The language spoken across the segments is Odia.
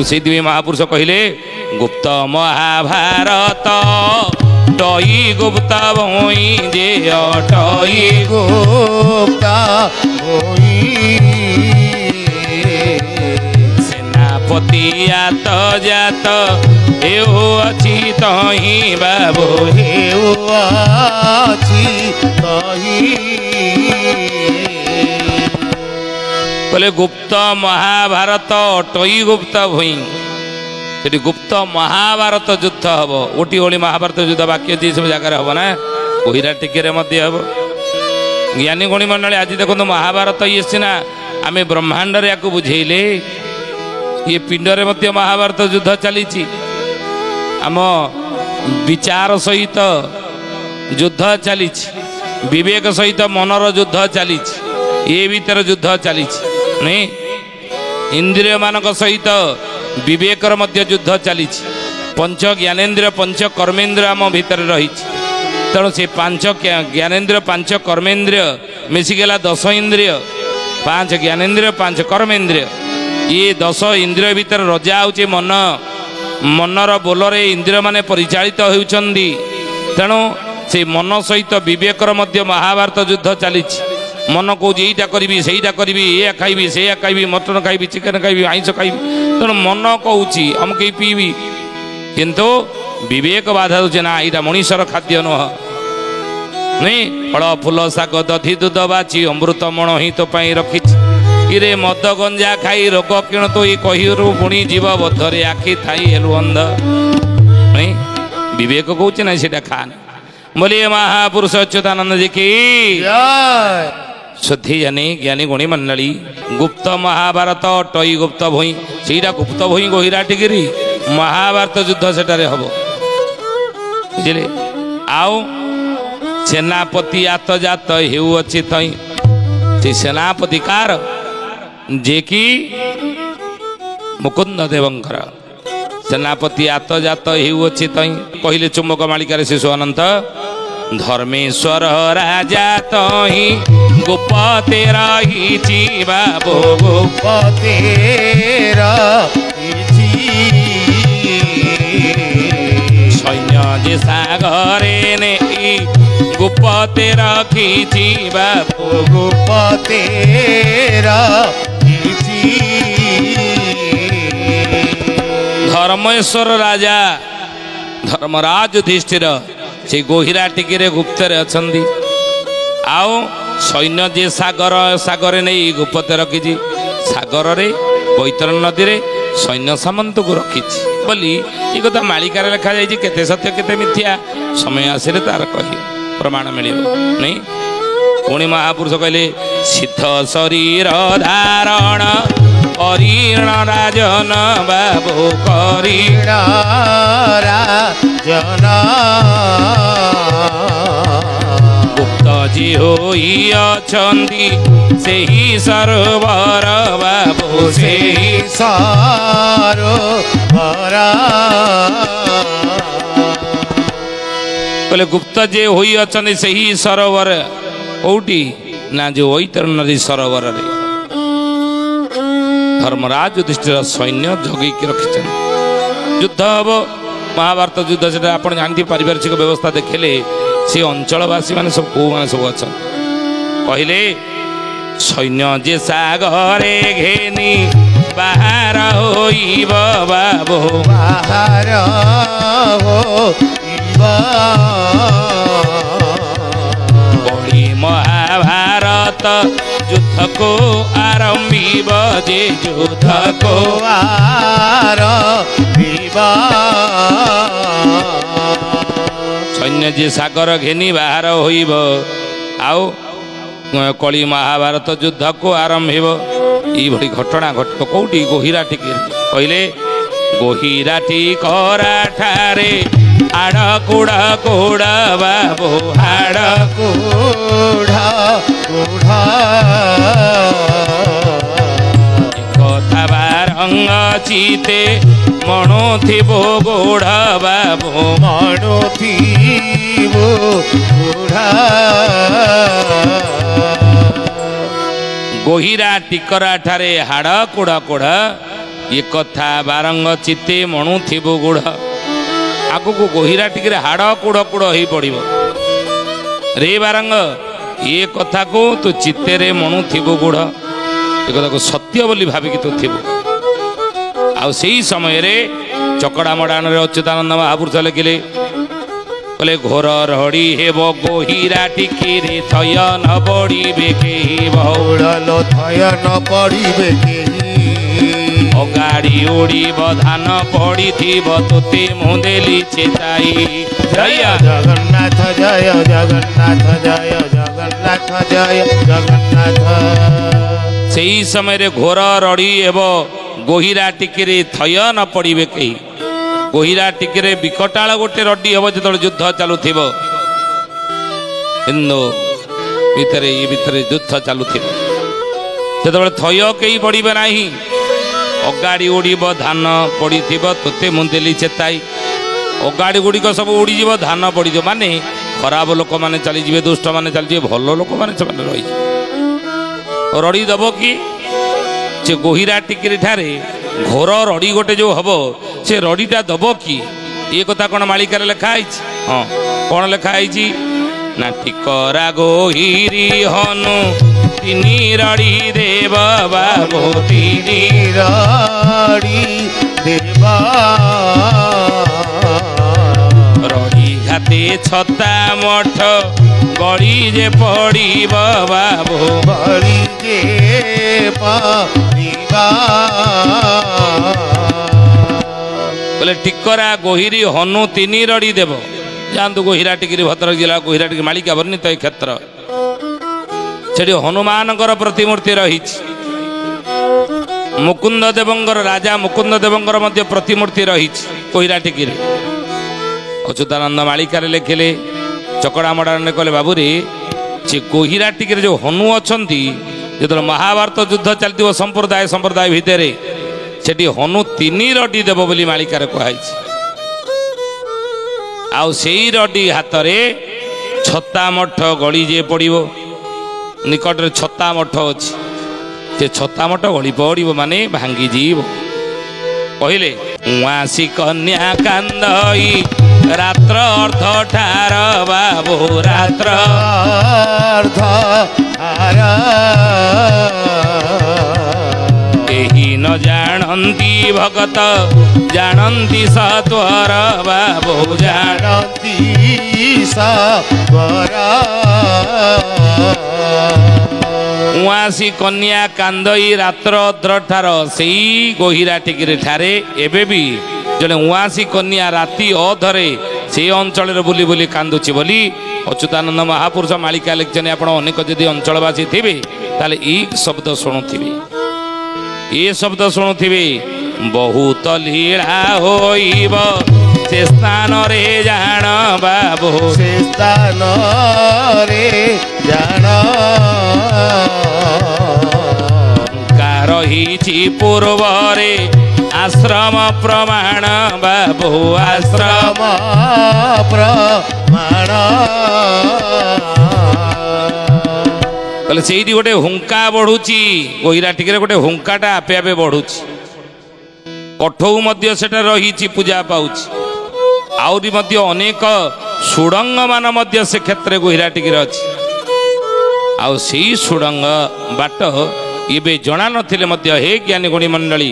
କିନ୍ତୁ ସେଇଥିପାଇଁ ମହାପୁରୁଷ କହିଲେ ଗୁପ୍ତ ମହାଭାରତ ଟଇ ଗୁପ୍ତ ଭୋଇ ଯେ ଅଟଇ ଗୁପ୍ତ ଭୋଇ ସେନାପତି ଆତ ଜାତ ହେଉଅଛି ତହିଁ ବାବୁ ହେଉଅଛି ତହିଁ କହିଲେ ଗୁପ୍ତ ମହାଭାରତ ଅଟଇ ଗୁପ୍ତ ଭୋଇ ସେଠି ଗୁପ୍ତ ମହାଭାରତ ଯୁଦ୍ଧ ହବ। ଗୋଟି ଓଳି ମହାଭାରତ ଯୁଦ୍ଧ ବାକ୍ୟ ଅଛି ସବୁ ଜାଗାରେ ହବ ନା କୋହିରା ଟିକିରେ ମଧ୍ୟ ହବ। ଜ୍ଞାନୀ ଗଣୀ ମଣ୍ଡଳୀ ଆଜି ଦେଖନ୍ତୁ ମହାଭାରତ ଇଏ ସିନା ଆମେ ବ୍ରହ୍ମାଣ୍ଡରେ ୟାକୁ ବୁଝେଇଲେ ଇଏ ପିଣ୍ଡରେ ମଧ୍ୟ ମହାଭାରତ ଯୁଦ୍ଧ ଚାଲିଛି। ଆମ ବିଚାର ସହିତ ଯୁଦ୍ଧ ଚାଲିଛି, ବିବେକ ସହିତ ମନର ଯୁଦ୍ଧ ଚାଲିଛି, ଏ ଭିତରେ ଯୁଦ୍ଧ ଚାଲିଛି ନାଇଁ। ଇନ୍ଦ୍ରିୟ ମାନଙ୍କ ସହିତ ବିବେକର ମଧ୍ୟ ଯୁଦ୍ଧ ଚାଲିଛି। ପଞ୍ଚ ଜ୍ଞାନେନ୍ଦ୍ରିୟ ପଞ୍ଚ କର୍ମେନ୍ଦ୍ରିୟ ଆମ ଭିତରେ ରହିଛି। ତେଣୁ ସେ ପାଞ୍ଚ ଜ୍ଞାନେନ୍ଦ୍ରିୟ ପାଞ୍ଚ କର୍ମେନ୍ଦ୍ରିୟ ମିଶିଗଲା 10 ଇନ୍ଦ୍ରିୟ, 5 ଜ୍ଞାନେନ୍ଦ୍ରିୟ 5 କର୍ମେନ୍ଦ୍ରିୟ। ଇଏ 10 ଇନ୍ଦ୍ରିୟ ଭିତରେ ରଜା ହେଉଛି ମନ। ମନର ବୋଲରେ ଇନ୍ଦ୍ରିୟ ମାନେ ପରିଚାଳିତ ହେଉଛନ୍ତି। ତେଣୁ ସେ ମନ ସହିତ ବିବେକର ମଧ୍ୟ ମହାଭାରତ ଯୁଦ୍ଧ ଚାଲିଛି। ମନ କହୁଛି ଏଇଟା କରିବି ସେଇଟା କରିବି, ଏଇଆ ଖାଇବି ସେଇଆ ଖାଇବି, ମଟନ ଖାଇବି ଚିକେନ ଖାଇବି ଆଇଁଷ ଖାଇବି। ତେଣୁ ମନ କହୁଛି ଅମୁକ ପିଇବି, କିନ୍ତୁ ବିବେକ ବାଧା ଦେଉଛି ନା ଏଇଟା ମଣିଷର ଖାଦ୍ୟ ନୁହଁ। ନାଇଁ ଫଳ ଫୁଲ ଶାଗ ଦଧି ଦୁଧ ବାଛି ଅମୃତ ମଣ ହିଁ ତୋ ପାଇଁ ରଖିଛି। ଇରେ ମଦ ଗଞ୍ଜା ଖାଇ ରୋଗ କିଣ ତୁ ଏ କହିରୁ ପୁଣି ଯିବ ବଧରେ ଆଖି ଥାଇ ହେଲୁ ଅନ୍ଧ। ନାଇଁ ବିବେକ କହୁଛି ନା ସେଇଟା ଖାନ ବୋଲି ମହାପୁରୁଷ ଅଚ୍ୟୁତାନନ୍ଦ ଜି କି शुद्धि जानी ज्ञानी गुणी मंडली गुप्त महाभारत टई गुप्त भई सीटा गुप्त भई गोहिरा टिगिरी महाभारत युद्ध सेटारे हबो बुझिले। आउ सेनापति आत जात हेउ अछि तई से सेनापति कार जे की मुकुंद देवंकर सेनापति आत जात हेउ अछि तई कहिले चुम्बक मालिकार शिशु अनंत धर्मेश्वर राजा तही गुप्ते रही बाबू गुप्ते रही सैन्य जे सागरे ने गुप्ते रखी बाबू गुप्ते रही धर्मेश्वर राजा धर्मराज युधिष्ठिर से गोहिरा टिकिरे गुप्तरे अछंदी। आओ सैन्य जे सागर सागरे नहीं गुप्त रखी सागर रे बैतरण नदी रे सैन्य सामंत को रखी बोली ये कथा मालिकार लिखा जाए केते सत्य केते मिथ्या समय आसिले तार कही प्रमाण मिले नहीं। पुणी महापुरुष कहले सिद्ध शरीर धारण करीण राजन बाबू करीण राजन गुप्त जी होई अछंती सेही सरोवर बाबू सेही सरोवर कहले गुप्त जे होई अछंती सेही सरोवर कोउटी ना जो वैतरण नदी सरोवर रे धर्मराज युधिष्ठिर सैन्य जगै की रखिछन। युद्ध हब महाभारत युद्ध से आपण जानती पारिवारिक व्यवस्था देखले से अंचलवासी माने सब को माने सब अच्छा कहले सैन्य जे सागरे घेनी बाहर होइब बाबू बाहर होइब बड़ी महाभारत युद्ध को आरंभिब जे युद्ध को आरंभिब सैन्य जे सागर घेनी बाहर होइब आओ कली महाभारत युद्ध को आरंभ ये भली घटना घट कौटी गोहिरा टिके कहले गोहिरा टिकरा ठारे हाड़ कुड़ा कुड़ा बाबू हाड़ कुड़ा कुड़ा कथा बारंग चिते मणु थिबो गोढ़ा बाबू मणु थिबो गोढ़ा गोहिरा टिकरा ठारे हाड़ कुड़ा कुड़ा ଏ କଥା ବାରଙ୍ଗ ଚିତେ ମଣୁଥିବୁ ଗୁଢ଼ ଆଗକୁ ଗହିରା ଟିକେ ହାଡ଼ କୁଢ଼ କୁଢ଼ ହେଇ ପଡ଼ିବ ରେ ବାରଙ୍ଗ ଏ କଥାକୁ ତୁ ଚିତ୍ତରେ ମଣୁଥିବୁ ଗୁଢ଼ ଏ କଥାକୁ ସତ୍ୟ ବୋଲି ଭାବିକି ତୁ ଥିବୁ। ଆଉ ସେଇ ସମୟରେ ଚକଡ଼ା ମଡ଼ାଣରେ ଅଚ୍ୟୁତାନନ୍ଦ ମହାପୁରୁଷ ଲେଖିଲେ କହିଲେ ଘୋର ରଡ଼ି ହେବ ଗହିରା ଟିକିରେ ଥୟ ନ ପଡ଼ିବେ କେହି ବହୁଳ ଥୟ ନ ପଡ଼ିବେ କେହି ଅଗାଡ଼ି ଉଡ଼ିବ ଧାନ ପଡ଼ିଥିବ ତୋତେ ମୁଁ ଦେଲି ଚେତାଇ ଜୟ ଜଗନ୍ନାଥ ଜୟ ଜଗନ୍ନାଥ ଜୟ ଜଗନ୍ନାଥ ଜୟ ଜଗନ୍ନାଥ। ସେଇ ସମୟରେ ଘୋର ରଡ଼ି ହେବ ଗହିରା ଟିକିରେ ଥୟ ନ ପଡ଼ିବେ କେହି ଗହିରା ଟିକିରେ ବିକଟାଳ ଗୋଟେ ରଡ଼ି ହେବ ଯେତେବେଳେ ଯୁଦ୍ଧ ଚାଲୁଥିବ ହିନ୍ଦୁ ଭିତରେ ଏ ଭିତରେ ଯୁଦ୍ଧ ଚାଲୁଥିବ ସେତେବେଳେ ଥୟ କେହି ପଡ଼ିବେ ନାହିଁ ଅଗାଡ଼ି ଉଡ଼ିବ ଧାନ ପଡ଼ିଥିବ ତୋତେ ମୁଁ ଦେଲି ଚେତାଇ ଅଗାଡ଼ି ଗୁଡ଼ିକ ସବୁ ଉଡ଼ିଯିବ ଧାନ ପଡ଼ିଯିବ ମାନେ ଖରାପ ଲୋକମାନେ ଚାଲିଯିବେ ଦୁଷ୍ଟମାନେ ଚାଲିଯିବେ ଭଲ ଲୋକମାନେ ସେମାନେ ରହିଯିବେ ରଡ଼ି ଦେବ କି ସେ ଗହିରା ଟିକିରି ଠାରେ ଘୋର ରଡ଼ି ଗୋଟେ ଯେଉଁ ହବ ସେ ରଡ଼ିଟା ଦେବ କି ଏ କଥା କ'ଣ ମାଳିକାରେ ଲେଖା ହେଇଛି ହଁ କ'ଣ ଲେଖା ହେଇଛି ନା ଟିକରା ଗହିରି ହନୁ ତିନି ରଡ଼ି ଦେବ ବାବୁ ତିନି ରଡ଼ି ଦେବା ରଡ଼ି ଘାତେ ଛତା ମଠ ଗଳି ଯେ ପଡ଼ିବ ବାବୁ ବଳି ଯେ ପରିବା ବୋଲେ ଟିକରା ଗହିରି ହନୁ ତିନି ରଡ଼ି ଦେବ ଯାଆନ୍ତୁ ଗହିରା ଟିକିରି ଭଦ୍ରକ ଜିଲ୍ଲା ଗହିରା ଟିକିରି ମାଳିକା ବର୍ଣ୍ଣିତ ଏ କ୍ଷେତ୍ର ସେଠି ହନୁମାନଙ୍କର ପ୍ରତିମୂର୍ତ୍ତି ରହିଛି ମୁକୁନ୍ଦ ଦେବଙ୍କର ରାଜା ମୁକୁନ୍ଦ ଦେବଙ୍କର ମଧ୍ୟ ପ୍ରତିମୂର୍ତ୍ତି ରହିଛି ଗହିରା ଟିକିରି ଅଚ୍ୟୁତାନନ୍ଦ ମାଳିକାରେ ଲେଖିଲେ ଚକଡ଼ା ମଡ଼ାରେ କହିଲେ ବାବୁରେ ସେ ଗହିରା ଟିକିରେ ଯେଉଁ ହନୁ ଅଛନ୍ତି ଯେତେବେଳେ ମହାଭାରତ ଯୁଦ୍ଧ ଚାଲିଥିବ ସମ୍ପ୍ରଦାୟ ଭିତରେ ସେଠି ହନୁ ତିନି ରଡ଼ି ଦେବ ବୋଲି ମାଳିକାରେ କୁହାଯାଇଛି ଆଉ ସେଇ ରଡ଼ି ହାତରେ ଛତା ମଠ ଗଳି ଯେ ପଡ଼ିବ ନିକଟରେ ଛତା ମଠ ଅଛି ସେ ଛତା ମଠ ଗଳି ପଡ଼ିବ ମାନେ ଭାଙ୍ଗିଯିବ କହିଲେ ଉଆସି କନ୍ୟା କାନ୍ଦଇ ରାତ୍ର ଅର୍ଦ୍ଧ ଠାର ବାବୁ ରାତ୍ର କେହି ନ ଜାଣନ୍ତି ଭଗତ ଜାଣନ୍ତି ସତ୍ୱର ବାବୁ ଜାଣନ୍ତି ସତ୍ୱର ଉଆସି କନ୍ୟା କାନ୍ଦଇ ରାତ୍ର ଅର୍ଦ୍ଧଠାର ସେଇ ଗହିରା ଟିକିରି ଠାରେ ଏବେ ବି ଜଣେ ଉଆସି କନ୍ୟା ରାତି ଅଧରେ ସେ ଅଞ୍ଚଳରେ ବୁଲି ବୁଲି କାନ୍ଦୁଛି ବୋଲି ଅଚ୍ୟୁତାନନ୍ଦ ମହାପୁରୁଷ ମାଳିକା ଲେଖିଛନ୍ତି। ଆପଣ ଅନେକ ଯଦି ଅଞ୍ଚଳବାସୀ ଥିବେ ତାହେଲେ ଏଇ ଶବ୍ଦ ଶୁଣୁଥିବେ ଏ ଶବ୍ଦ ଶୁଣୁଥିବେ ବହୁତ ଲୀଳା ହୋଇବ ସେ ସ୍ଥାନରେ ଜାଣ ବାବୁ ସେ ସ୍ଥାନରେ ଜାଣ ରହିଛି ପୂର୍ବରେ ଆଶ୍ରମ ପ୍ରମାଣ ବାବୁ ଆଶ୍ରମ ପ୍ରମାଣ କହିଲେ ସେଇଠି ଗୋଟେ ହୁଙ୍କା ବଢୁଛି ଗହିରା ଟିକିରେ ଗୋଟେ ହୁଙ୍କାଟା ଆପେ ଆପେ ବଢୁଛି କଠଉ ମଧ୍ୟ ସେଟା ରହିଛି ପୂଜା ପାଉଛି ଆହୁରି ମଧ୍ୟ ଅନେକ ସୁଡ଼ଙ୍ଗ ମାନ ମଧ୍ୟ ସେ କ୍ଷେତ୍ରରେ ଗହିରା ଟିକିରେ ଅଛି ଆଉ ସେଇ ସୁଡ଼ଙ୍ଗ ବାଟ ଏବେ ଜଣା ନଥିଲେ ମଧ୍ୟ ହେ ଜ୍ଞାନୀ ଗୁଣୀ ମଣ୍ଡଳୀ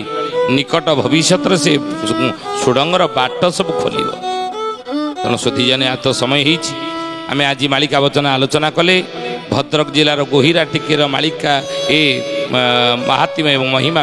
ନିକଟ ଭବିଷ୍ୟତରେ ସେ ସୁଡ଼ଙ୍ଗର ବାଟ ସବୁ ଖୋଲିବ ତେଣୁ ସୁଧୀଜାନେ ତ ସମୟ ହେଇଛି ଆମେ ଆଜି ମାଳିକା ବଚନ ଆଲୋଚନା କଲେ ଭଦ୍ରକ ଜିଲ୍ଲାର ଗହିରା ଟିକିର ମାଳିକା ଏ ମାହାତ୍ମ୍ୟ ଏବଂ ମହିମା